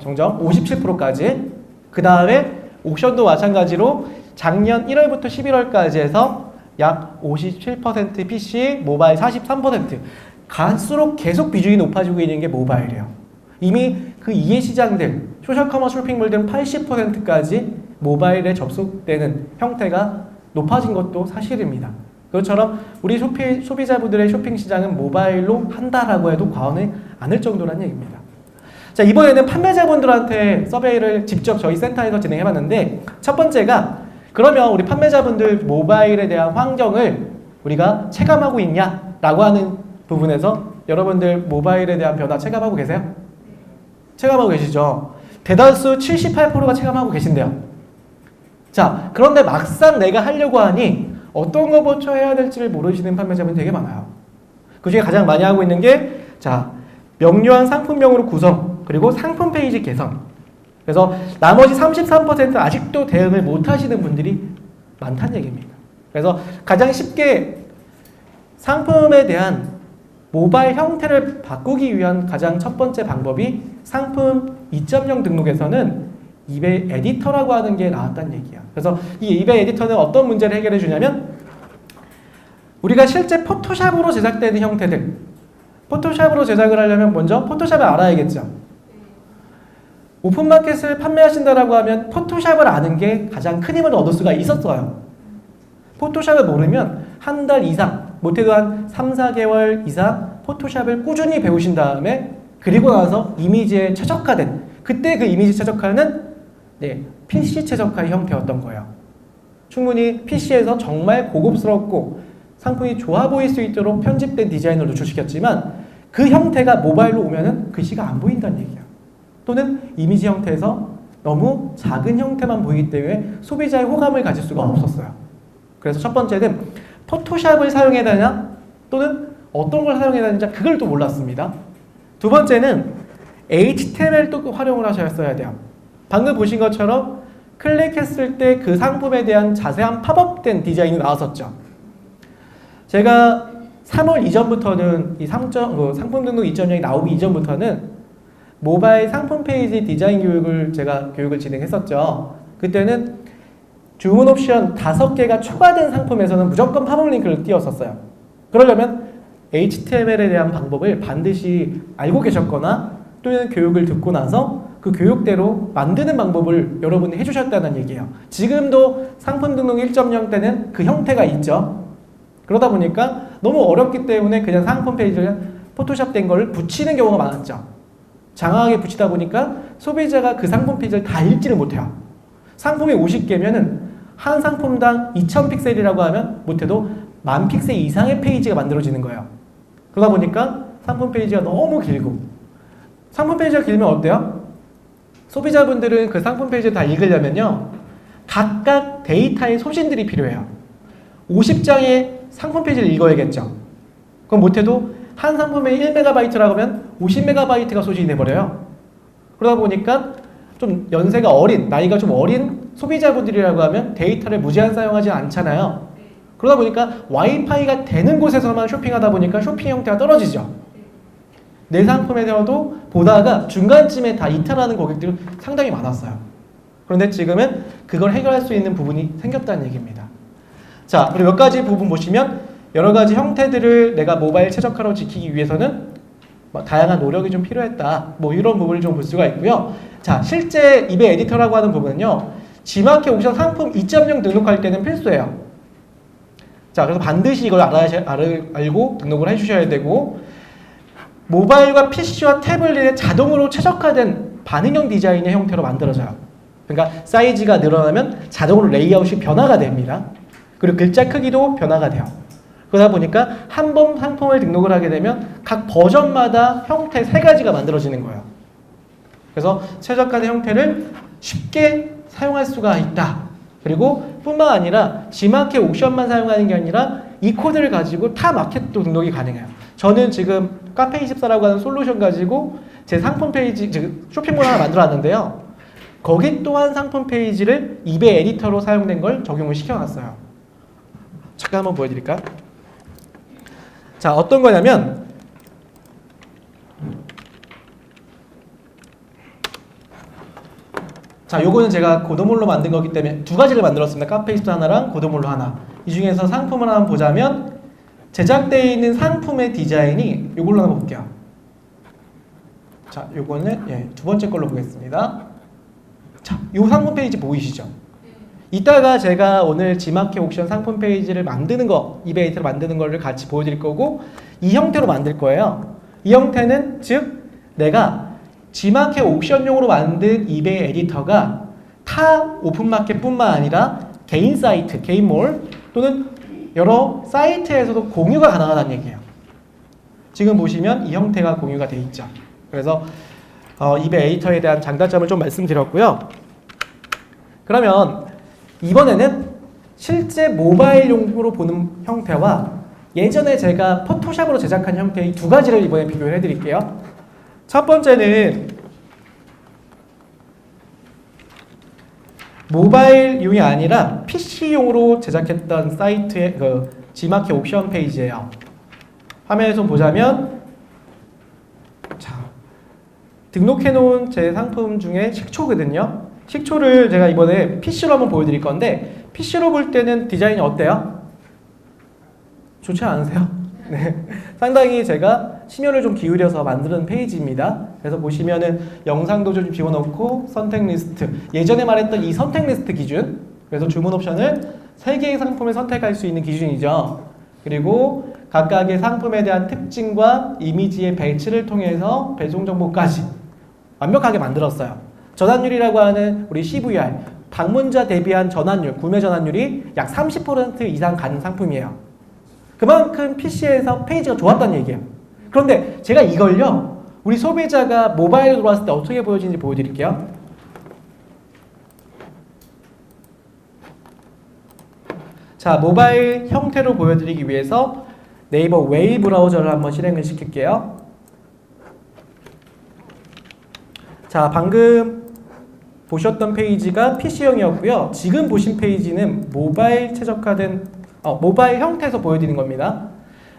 정정 57%까지. 그 다음에 옥션도 마찬가지로 작년 1월부터 11월까지 해서 약 57% PC, 모바일 43%. 갈수록 계속 비중이 높아지고 있는 게 모바일이에요. 이미 그 이해 시장들, 소셜커머스 쇼핑몰들은 80%까지 모바일에 접속되는 형태가 높아진 것도 사실입니다. 그것처럼 우리 소비자분들의 쇼핑 시장은 모바일로 한다라고 해도 과언이 아닐 정도라는 얘기입니다. 자, 이번에는 판매자분들한테 서베이를 직접 저희 센터에서 진행해봤는데 첫 번째가 그러면 우리 판매자분들 모바일에 대한 환경을 우리가 체감하고 있냐라고 하는 부분에서 여러분들 모바일에 대한 변화 체감하고 계세요? 체감하고 계시죠? 대다수 78%가 체감하고 계신데요. 자, 그런데 막상 내가 하려고 하니 어떤 것부터 해야 될지를 모르시는 판매자분이 되게 많아요. 그 중에 가장 많이 하고 있는 게 자, 명료한 상품명으로 구성, 그리고 상품 페이지 개선. 그래서 나머지 33% 아직도 대응을 못 하시는 분들이 많다는 얘기입니다. 그래서 가장 쉽게 상품에 대한 모바일 형태를 바꾸기 위한 가장 첫 번째 방법이 상품 2.0 등록에서는 이베이 에디터라고 하는 게 나왔다는 얘기야. 그래서 이 이베이 에디터는 어떤 문제를 해결해 주냐면 우리가 실제 포토샵으로 제작되는 형태들, 포토샵으로 제작을 하려면 먼저 포토샵을 알아야겠죠. 오픈마켓을 판매하신다라고 하면 포토샵을 아는 게 가장 큰 힘을 얻을 수가 있었어요. 포토샵을 모르면 한 달 이상, 못해도 한 3, 4개월 이상 포토샵을 꾸준히 배우신 다음에 그리고 나서 이미지에 최적화된, 그때 그 이미지 최적화는 PC 최적화의 형태였던 거예요. 충분히 PC에서 정말 고급스럽고 상품이 좋아 보일 수 있도록 편집된 디자인을 노출시켰지만 그 형태가 모바일로 오면은 글씨가 안 보인다는 얘기야. 또는 이미지 형태에서 너무 작은 형태만 보이기 때문에 소비자의 호감을 가질 수가 없었어요. 그래서 첫 번째는 포토샵을 사용해야 되냐 또는 어떤 걸 사용해야 되는지 그걸 또 몰랐습니다. 두 번째는 HTML도 활용을 하셔야 돼요. 방금 보신 것처럼 클릭했을 때 그 상품에 대한 자세한 팝업된 디자인이 나왔었죠. 제가 3월 이전부터는 이 상품 등록 2.0이 나오기 이전부터는 모바일 상품 페이지 디자인 제가 교육을 진행했었죠. 그때는 주문 옵션 5개가 추가된 상품에서는 무조건 팝업 링크를 띄웠었어요. 그러려면 HTML에 대한 방법을 반드시 알고 계셨거나 또는 교육을 듣고 나서 그 교육대로 만드는 방법을 여러분이 해주셨다는 얘기예요. 지금도 상품 등록 1.0 때는 그 형태가 있죠. 그러다 보니까 너무 어렵기 때문에 그냥 상품 페이지를 포토샵 된 걸 붙이는 경우가 많았죠. 장황하게 붙이다 보니까 소비자가 그 상품 페이지를 다 읽지를 못해요. 상품이 50개면은 한 상품당 2000픽셀이라고 하면 못해도 10,000픽셀 이상의 페이지가 만들어지는 거예요. 그러다 보니까 상품 페이지가 너무 길고, 상품 페이지가 길면 어때요? 소비자분들은 그 상품 페이지를 다 읽으려면요, 각각 데이터의 소신들이 필요해요. 50장의 상품 페이지를 읽어야겠죠. 그럼 못해도 한 상품에 1MB라고 하면 50MB가 소진이 돼버려요. 그러다 보니까 좀 연세가 나이가 좀 어린 소비자분들이라고 하면 데이터를 무제한 사용하지 않잖아요. 그러다 보니까 와이파이가 되는 곳에서만 쇼핑하다 보니까 쇼핑 형태가 떨어지죠. 내 상품에 대해서도 보다가 중간쯤에 다 이탈하는 고객들이 상당히 많았어요. 그런데 지금은 그걸 해결할 수 있는 부분이 생겼다는 얘기입니다. 자, 그리고 몇 가지 부분 보시면 여러 가지 형태들을 내가 모바일 최적화로 지키기 위해서는 다양한 노력이 좀 필요했다. 이런 부분을 좀 볼 수가 있고요. 자, 실제 이베이 에디터라고 하는 부분은요, G마켓 옥션 상품 2.0 등록할 때는 필수예요. 자, 그래서 반드시 이걸 알고 등록을 해주셔야 되고, 모바일과 PC와 태블릿에 자동으로 최적화된 반응형 디자인의 형태로 만들어져요. 그러니까 사이즈가 늘어나면 자동으로 레이아웃이 변화가 됩니다. 그리고 글자 크기도 변화가 돼요. 그러다 보니까 한 번 상품을 등록을 하게 되면 각 버전마다 형태 3가지가 만들어지는 거예요. 그래서 최적화된 형태를 쉽게 사용할 수가 있다. 그리고 뿐만 아니라 G마켓 옥션만 사용하는 게 아니라 이 코드를 가지고 타 마켓도 등록이 가능해요. 저는 지금 카페24라고 하는 솔루션 가지고 제 상품 페이지, 즉 쇼핑몰 하나 만들어 놨는데요. 거기 또한 상품 페이지를 이베이 에디터로 사용된 걸 적용을 시켜놨어요. 잠깐 한번 보여드릴까요? 자, 어떤 거냐면 자, 요거는 제가 고도몰로 만든 거기 때문에 2가지를 만들었습니다. 카페이스트 하나랑 고도몰로 하나. 이 중에서 상품을 한번 보자면 제작되어 있는 상품의 디자인이 요걸로 한번 볼게요. 자, 요거는 2번째 걸로 보겠습니다. 자, 요 상품 페이지 보이시죠? 이따가 제가 오늘 G마켓 옥션 상품 페이지를 만드는 거, 이베이 에디터를 만드는 거를 같이 보여드릴 거고, 이 형태로 만들 거예요. 이 형태는 즉 내가 G마켓 옥션용으로 만든 이베이 에디터가 타 오픈마켓뿐만 아니라 개인 사이트, 개인몰 또는 여러 사이트에서도 공유가 가능하다는 얘기예요. 지금 보시면 이 형태가 공유가 돼 있죠. 그래서 이베이 에디터에 대한 장단점을 좀 말씀드렸고요. 그러면 이번에는 실제 모바일용으로 보는 형태와 예전에 제가 포토샵으로 제작한 형태의 2가지를 이번에 비교를 해드릴게요. 첫 번째는 모바일용이 아니라 PC용으로 제작했던 사이트의 G마켓 옥션 페이지예요. 화면에서 좀 보자면, 자, 등록해놓은 제 상품 중에 식초거든요. 식초를 제가 이번에 PC로 한번 보여드릴 건데, PC로 볼 때는 디자인이 어때요? 좋지 않으세요? 네. 상당히 제가 심혈을 좀 기울여서 만드는 페이지입니다. 그래서 보시면은 영상도 좀 집어넣고 선택 리스트, 예전에 말했던 이 선택 리스트 기준, 그래서 주문 옵션을 3개의 상품을 선택할 수 있는 기준이죠. 그리고 각각의 상품에 대한 특징과 이미지의 배치를 통해서 배송 정보까지 완벽하게 만들었어요. 전환율이라고 하는 우리 CVR, 방문자 대비한 전환율, 구매 전환율이 약 30% 이상 가는 상품이에요. 그만큼 PC에서 페이지가 좋았다는 얘기예요. 그런데 제가 이걸요, 우리 소비자가 모바일로 들어왔을 때 어떻게 보여지는지 보여드릴게요. 자, 모바일 형태로 보여드리기 위해서 네이버 웨이 브라우저를 한번 실행을 시킬게요. 자, 방금 보셨던 페이지가 PC형이었고요. 지금 보신 페이지는 모바일 최적화된 모바일 형태에서 보여드리는 겁니다.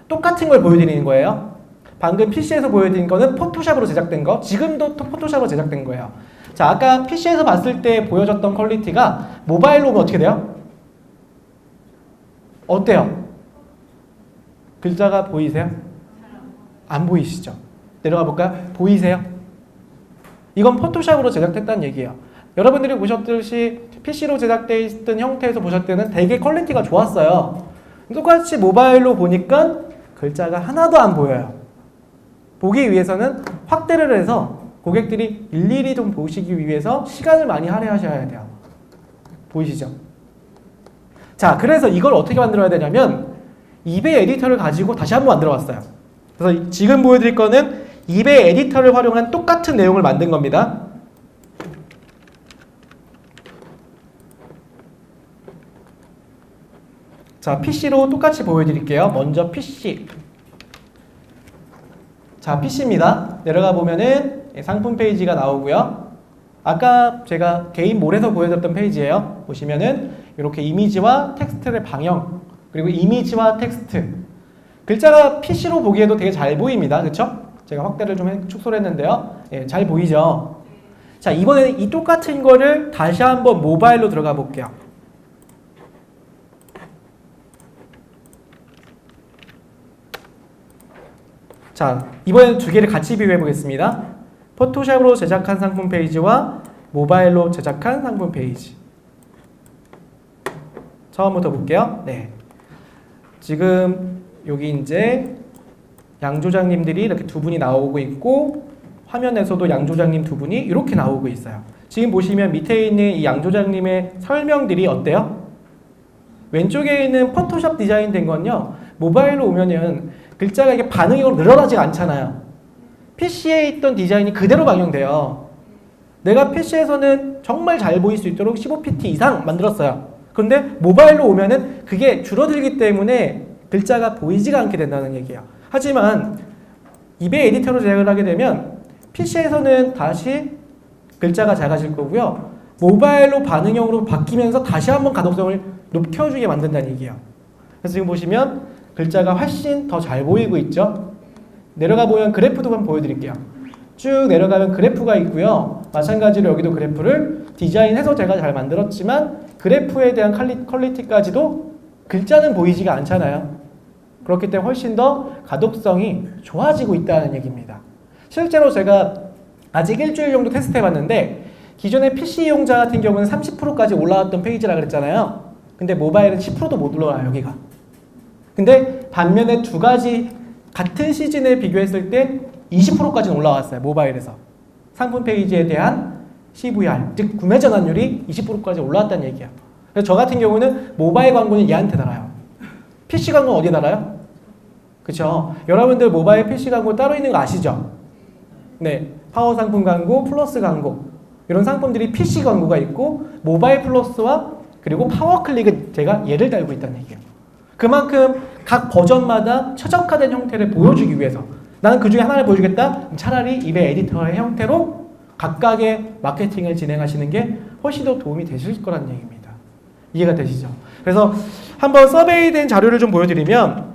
똑같은 걸 보여드리는 거예요. 방금 PC에서 보여드린 거는 포토샵으로 제작된 거, 지금도 또 포토샵으로 제작된 거예요. 자, 아까 PC에서 봤을 때 보여줬던 퀄리티가 모바일로 오면 어떻게 돼요? 어때요? 글자가 보이세요? 안 보이시죠? 내려가 볼까요? 보이세요? 이건 포토샵으로 제작됐다는 얘기예요. 여러분들이 보셨듯이 PC로 제작되어 있던 형태에서 보셨을 때는 되게 퀄리티가 좋았어요. 똑같이 모바일로 보니까 글자가 하나도 안 보여요. 보기 위해서는 확대를 해서 고객들이 일일이 좀 보시기 위해서 시간을 많이 할애하셔야 돼요. 보이시죠? 자, 그래서 이걸 어떻게 만들어야 되냐면 이베이 에디터를 가지고 다시 한번 만들어 봤어요. 그래서 지금 보여드릴 거는 이베이 에디터를 활용한 똑같은 내용을 만든 겁니다. 자, PC로 똑같이 보여드릴게요. 먼저 PC. 자, PC입니다. 내려가 보면은 상품 페이지가 나오고요. 아까 제가 게임몰에서 보여드렸던 페이지예요. 보시면은 이렇게 이미지와 텍스트의 방향, 그리고 이미지와 텍스트. 글자가 PC로 보기에도 되게 잘 보입니다. 그렇죠? 제가 확대를 좀 축소를 했는데요. 예, 잘 보이죠? 자, 이번에는 이 똑같은 거를 다시 한번 모바일로 들어가 볼게요. 자, 이번에는 두 개를 같이 비교해 보겠습니다. 포토샵으로 제작한 상품 페이지와 모바일로 제작한 상품 페이지. 처음부터 볼게요. 네. 지금 여기 이제 양조장님들이 이렇게 두 분이 나오고 있고 화면에서도 양조장님 두 분이 이렇게 나오고 있어요. 지금 보시면 밑에 있는 이 양조장님의 설명들이 어때요? 왼쪽에 있는 포토샵 디자인 된 건요. 모바일로 오면은 글자가 이게 반응이 늘어나지 않잖아요. PC에 있던 디자인이 그대로 반영돼요. 내가 PC에서는 정말 잘 보일 수 있도록 15pt 이상 만들었어요. 그런데 모바일로 오면은 그게 줄어들기 때문에 글자가 보이지가 않게 된다는 얘기예요. 하지만 이베이 에디터로 제작을 하게 되면 PC에서는 다시 글자가 작아질 거고요. 모바일로 반응형으로 바뀌면서 다시 한번 가독성을 높여주게 만든다는 얘기예요. 그래서 지금 보시면 글자가 훨씬 더 잘 보이고 있죠. 내려가 보면 그래프도 한번 보여드릴게요. 쭉 내려가면 그래프가 있고요. 마찬가지로 여기도 그래프를 디자인해서 제가 잘 만들었지만 그래프에 대한 퀄리티까지도 글자는 보이지가 않잖아요. 그렇기 때문에 훨씬 더 가독성이 좋아지고 있다는 얘기입니다. 실제로 제가 아직 일주일 정도 테스트해봤는데 기존의 PC 이용자 같은 경우는 30%까지 올라왔던 페이지라 그랬잖아요. 근데 모바일은 10%도 못 올라와요, 여기가. 근데 반면에 두 가지 같은 시즌에 비교했을 때 20%까지는 올라왔어요, 모바일에서. 상품 페이지에 대한 CVR, 즉 구매 전환율이 20%까지 올라왔다는 얘기예요. 그래서 저 같은 경우는 모바일 광고는 얘한테 달아요. PC 광고는 어디에 달아요? 그렇죠? 여러분들 모바일 PC 광고 따로 있는 거 아시죠? 네, 파워 상품 광고, 플러스 광고 이런 상품들이 PC 광고가 있고 모바일 플러스와 그리고 파워 클릭은 제가 얘를 달고 있다는 얘기예요. 그만큼 각 버전마다 최적화된 형태를 보여주기 위해서 나는 그 중에 하나를 보여주겠다? 차라리 이베이 에디터의 형태로 각각의 마케팅을 진행하시는 게 훨씬 더 도움이 되실 거라는 얘기입니다. 이해가 되시죠? 그래서 한번 서베이된 자료를 좀 보여드리면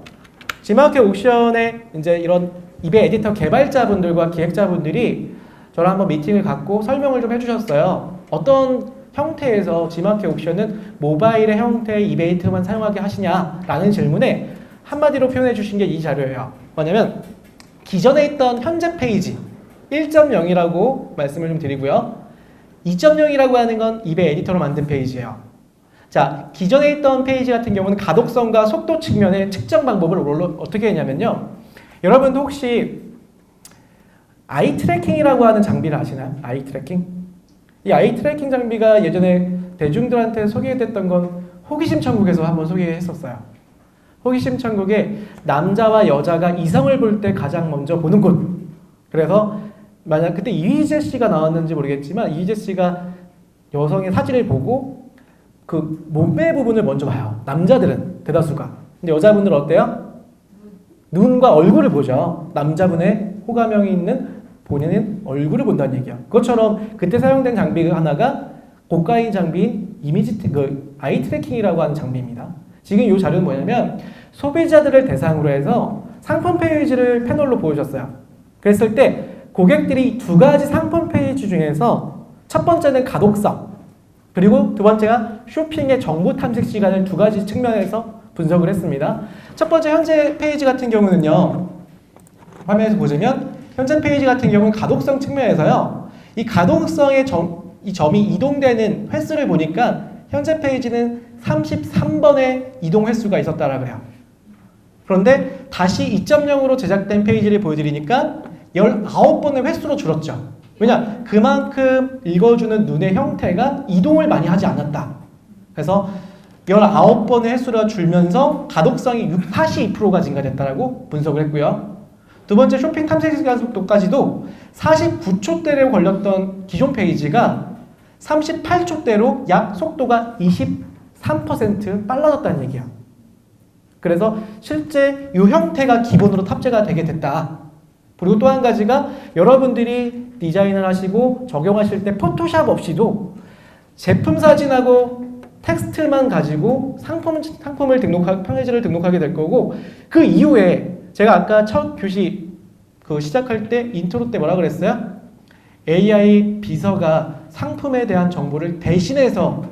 G마켓 옥션에 이제 이런 이베이 에디터 개발자분들과 기획자분들이 저랑 한번 미팅을 갖고 설명을 좀 해주셨어요. 어떤 형태에서 G마켓 옥션은 모바일의 형태의 이베이트만 사용하게 하시냐라는 질문에 한마디로 표현해 주신 게 이 자료예요. 뭐냐면 기존에 있던 현재 페이지 1.0이라고 말씀을 좀 드리고요. 2.0이라고 하는 건 이베이 에디터로 만든 페이지예요. 자, 기존에 있던 페이지 같은 경우는 가독성과 속도 측면의 측정 방법을 어떻게 했냐면요. 여러분도 혹시 아이 트래킹이라고 하는 장비를 아시나요? 아이 트래킹? 이 아이 트래킹 장비가 예전에 대중들한테 소개됐던 건 호기심 천국에서 한번 소개했었어요. 호기심 천국에 남자와 여자가 이성을 볼 때 가장 먼저 보는 곳. 그래서 만약 그때 이휘재 씨가 나왔는지 모르겠지만 이휘재 씨가 여성의 사진을 보고 그 몸매 부분을 먼저 봐요. 남자들은 대다수가. 근데 여자분들은 어때요? 눈과 얼굴을 보죠. 남자분의 호감형이 있는 본인은 얼굴을 본다는 얘기야. 그것처럼 그때 사용된 장비 하나가 고가인 장비인 아이 트래킹이라고 하는 장비입니다. 지금 이 자료는 뭐냐면 소비자들을 대상으로 해서 상품 페이지를 패널로 보여줬어요. 그랬을 때 고객들이 두 가지 상품 페이지 중에서 첫 번째는 가독성, 그리고 두 번째가 쇼핑의 정보 탐색 시간을 두 가지 측면에서 분석을 했습니다. 첫 번째 현재 페이지 같은 경우는요. 화면에서 보시면 현재 페이지 같은 경우는 가독성 측면에서요. 이 가독성의 이 점이 이동되는 횟수를 보니까 현재 페이지는 33번의 이동 횟수가 있었다라 그래요. 그런데 다시 2.0으로 제작된 페이지를 보여드리니까 19번의 횟수로 줄었죠. 왜냐? 그만큼 읽어주는 눈의 형태가 이동을 많이 하지 않았다. 그래서 19번의 횟수가 줄면서 가독성이 82%가 증가됐다라고 분석을 했고요. 두 번째 쇼핑 탐색 시간 속도까지도 49초대로 걸렸던 기존 페이지가 38초대로 약 속도가 23% 빨라졌다는 얘기야. 그래서 실제 이 형태가 기본으로 탑재가 되게 됐다. 그리고 또 한 가지가 여러분들이 디자인을 하시고 적용하실 때 포토샵 없이도 제품 사진하고 텍스트만 가지고 상품을 페이지를 등록하게 될 거고, 그 이후에 제가 아까 첫 교시 시작할 때 인트로 때 뭐라 그랬어요? AI 비서가 상품에 대한 정보를 대신해서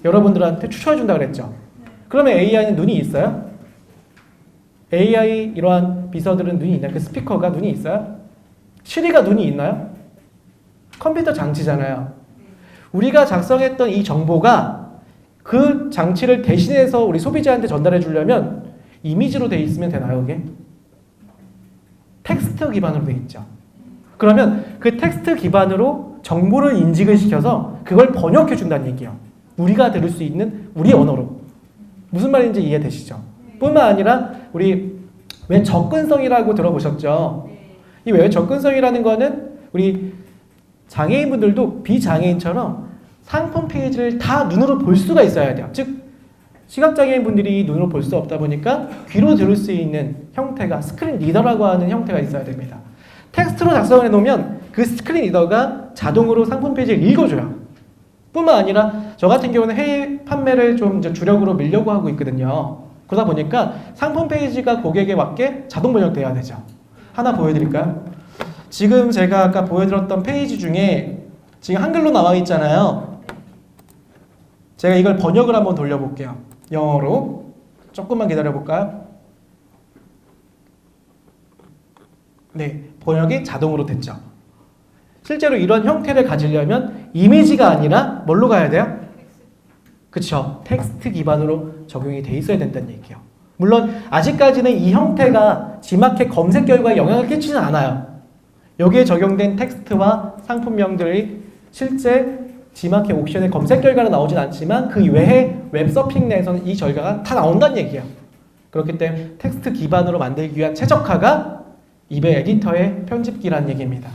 여러분들한테 추천해 준다 그랬죠. 그러면 AI는 눈이 있어요? AI 이러한 비서들은 눈이 있나요? 그 스피커가 눈이 있어요? 시리가 눈이 있나요? 컴퓨터 장치잖아요. 우리가 작성했던 이 정보가 그 장치를 대신해서 우리 소비자한테 전달해 주려면 이미지로 돼 있으면 되나요, 그게? 텍스트 기반으로 돼 있죠. 그러면 그 텍스트 기반으로 정보를 인식을 시켜서 그걸 번역해 준다는 얘기예요. 우리가 들을 수 있는 우리 언어로. 무슨 말인지 이해되시죠? 뿐만 아니라 우리 왜 접근성이라고 들어보셨죠? 이 왜 접근성이라는 거는 우리 장애인분들도 비장애인처럼 상품 페이지를 다 눈으로 볼 수가 있어야 돼요. 즉 시각장애인분들이 눈으로 볼 수 없다 보니까 귀로 들을 수 있는 형태가 스크린 리더라고 하는 형태가 있어야 됩니다. 텍스트로 작성을 해놓으면 그 스크린 리더가 자동으로 상품 페이지를 읽어줘요. 뿐만 아니라 저 같은 경우는 해외 판매를 좀 이제 주력으로 밀려고 하고 있거든요. 그러다 보니까 상품 페이지가 고객에 맞게 자동 번역돼야 되죠. 하나 보여드릴까요? 지금 제가 아까 보여드렸던 페이지 중에 지금 한글로 나와 있잖아요. 제가 이걸 번역을 한번 돌려볼게요. 영어로. 조금만 기다려볼까요? 네, 번역이 자동으로 됐죠. 실제로 이런 형태를 가지려면 이미지가 아니라 뭘로 가야 돼요? 그쵸. 텍스트 기반으로 적용이 돼 있어야 된다는 얘기예요. 물론 아직까지는 이 형태가 지마켓 검색 결과에 영향을 끼치진 않아요. 여기에 적용된 텍스트와 상품명들이 실제 지마켓 옥션의 검색 결과로 나오진 않지만 그 외에 웹서핑 내에서는 이 결과가 다 나온다는 얘기예요. 그렇기 때문에 텍스트 기반으로 만들기 위한 최적화가 이베 에디터의 편집기라는 얘기입니다.